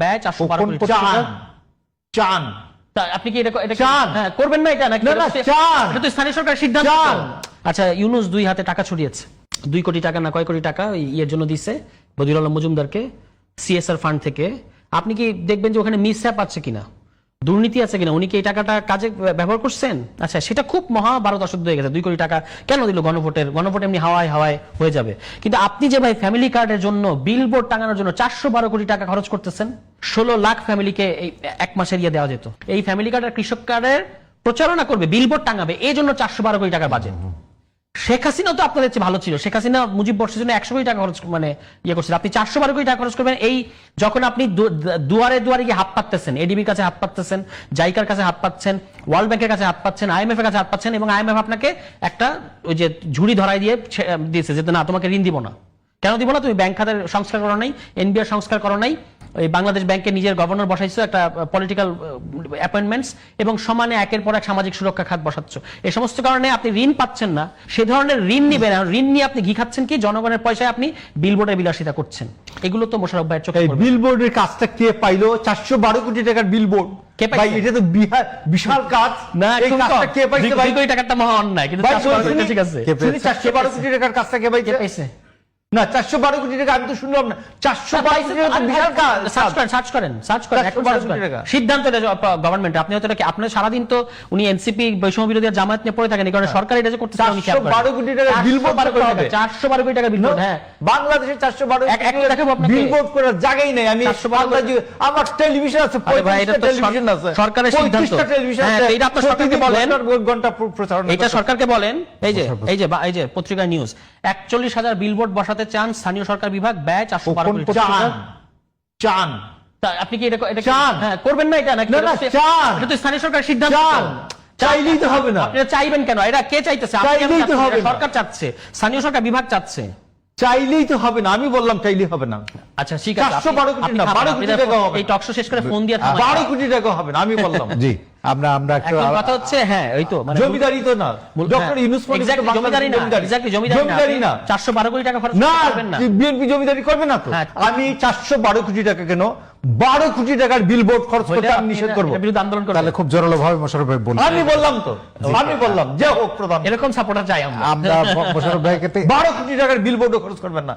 ব্যয় 412 কোটি টাকা চান আপনি কি এটা চান? হ্যাঁ করবেন না এটা নাকি না, চান। এটা তো স্থানীয় সরকারের সিদ্ধান্ত। চান। আচ্ছা ইউনূস দুই হাতে টাকা ছড়িয়েছে 2 কোটি টাকা না কয় কোটি টাকা ইয়ের জন্য দিছে বদিউল আলম মজুমদারকে সিএসআর ফান্ড থেকে। আপনি কি দেখবেন যে ওখানে মিসহ্যাপ আছে কিনা, দুর্নীতি আছে কিনা, উনি কি এই টাকাটা কাজে ব্যবহার করছেন? আচ্ছা সেটা খুব মহাভারত অশুদ্ধ হয়ে গেছে। 2 কোটি টাকা কেন দিল গণভোট এমনি হাওয়ায় হাওয়ায় হয়ে যাবে। কিন্তু আপনি যে ভাই ফ্যামিলি কার্ডের জন্য বিলবোর্ড টাঙানোর জন্য 412 কোটি টাকা খরচ করতেছেন, 16 লাখ ফ্যামিলিকে এই এক মাসের ইয়ে দেওয়া যেত। এই ফ্যামিলি কার্ড আর কৃষক কার্ডের প্রচারণা করবে, বিলবোর্ড টাঙাবে, এই জন্য 412 কোটি টাকার বাজেট। শেখ হাসিনা তো আপনাদের চেয়ে ভালো ছিল। শেখ হাসিনা মুজিব বর্ষের জন্য 100 কোটি টাকা খরচ ইয়ে করছেন, আপনি 412 কোটি টাকা খরচ করবেন। এই যখন আপনি দুয়ারে দুয়ারে গিয়ে হাত পাততেছেন, এডিবির কাছে হাত পাততেছেন, জাইকার কাছে হাত পাচ্ছেন, ওয়ার্ল্ড ব্যাংকের কাছে হাত পাচ্ছেন, আইএমএফ এর কাছে হাত পাচ্ছেন, এবং আইএমএফ আপনাকে একটা ওই যে ঝুড়ি ধরাই দিয়ে দিয়েছে যে না তোমাকে ঋণ দিব না। কেন দিব না? তুমি ব্যাংক খাতের সংস্কার করো নাই, এনবিআর সংস্কার করো নাই, ওই বাংলাদেশ ব্যাংকে নিজের গভর্নর বসাইছো, একটা পলিটিক্যাল অ্যাপয়েন্টমেন্টস, এবং সমানে একের পর এক সামাজিক সুরক্ষা খাত বসাচ্ছ। এই সমস্ত কারণে আপনি ঋণ পাচ্ছেন না। সে ধরনের ঋণ নিবেন, ঋণ নিয়ে আপনি ঘি খাচ্ছেন কি? জনগণের পয়সায় আপনি বিলবোর্ডের বিলাসিতা করছেন। এগুলো তো মোশাররফ ভাইয়ের চোখে পড়বে। বিলবোর্ডের কাজটা কে পাইলো? 412 কোটি টাকার বিলবোর্ড কে পাইছে? ভাই এটা তো বিশাল কাজ। না এই কাজটা কে পাইছে ভাই? 2 কোটি টাকাটা মহা অন্যায়, কিন্তু 412 কোটি ঠিক আছে। 412 কোটি টাকার কাজটা কে পাইছে? না 412 কোটি টাকা আমি তো শুনলাম না। 412 কোটি টাকা তো বিশাল কাজ। সার্চ করেন সিদ্ধান্ত গভর্নমেন্ট। আপনি হয়তো আপনার সারাদিন তো উনি এনসিপি বৈষম্য বিরোধী জামায়াত নিয়ে পড়ে থাকেন, এই কারণে সরকার এটা যে করতেছে 412 কোটি টাকা বিলবোর্ড করতে হবে। 412 কোটি টাকা বিলবোর্ড। হ্যাঁ বাংলাদেশে 412 একটা দেখাবো আপনাকে। বিলবোর্ড করার জায়গাই নেই। আমি আমার টেলিভিশন আছে, আরে ভাই এটা তো টেলিভিশন আছে, সরকারের সিদ্ধান্ত। হ্যাঁ এটা আপনি সরকারকে বলেন, ঘন্টা প্রচারণা এটা সরকারকে বলেন। এই যে পত্রিকা নিউজ 41,000 বিলবোর্ড বসাতে চান স্থানীয় সরকার বিভাগ, ব্যয় 412 কোটি টাকা। চান আপনি কি এটা চান? হ্যাঁ করবেন না এটা নাকি চান? এটা তো স্থানীয় সরকারের সিদ্ধান্ত। চাইলেই তো হবে না। আপনারা চাইবেন কেন? এটা কে চাইতেছে? চাইলেই তো হবে না। সরকার চাচ্ছে, স্থানীয় সরকার বিভাগ চাচ্ছে। চাইলেই তো হবে না। আমি বললাম চাইলেই হবে না। আচ্ছা ঠিক আছে, 412 কোটি না, 12 কোটি টাকা হবে। এই টকশো শেষ করে ফোন দিয়ে থামাই। 12 কোটি টাকা হবে না, আমি বললাম। জি আমরা এখন কথা হচ্ছে হ্যাঁ ওই তো মানে জমিদারি তো না, ডক্টর ইউনূস জমিদারি না। 412 কোটি টাকা খরচ করবেন না, বিএনপি জমিদারি করবে না তো। আমি 412 কোটি টাকা কেন 12 কোটি টাকার বিলবোর্ড খরচ করতে আমি নিষেধ করব। বিরুদ্ধে আন্দোলন করব। তাহলে খুব জোরালো ভাবে মোশাররফ ভাই বলছেন। আমি বললাম তো, আমি বললাম যে হোক প্রধান, এরকম সাপোর্টার চাই আমরা। মোশাররফ ভাইকে 12 কোটি টাকার বিলবোর্ড খরচ করবেন না।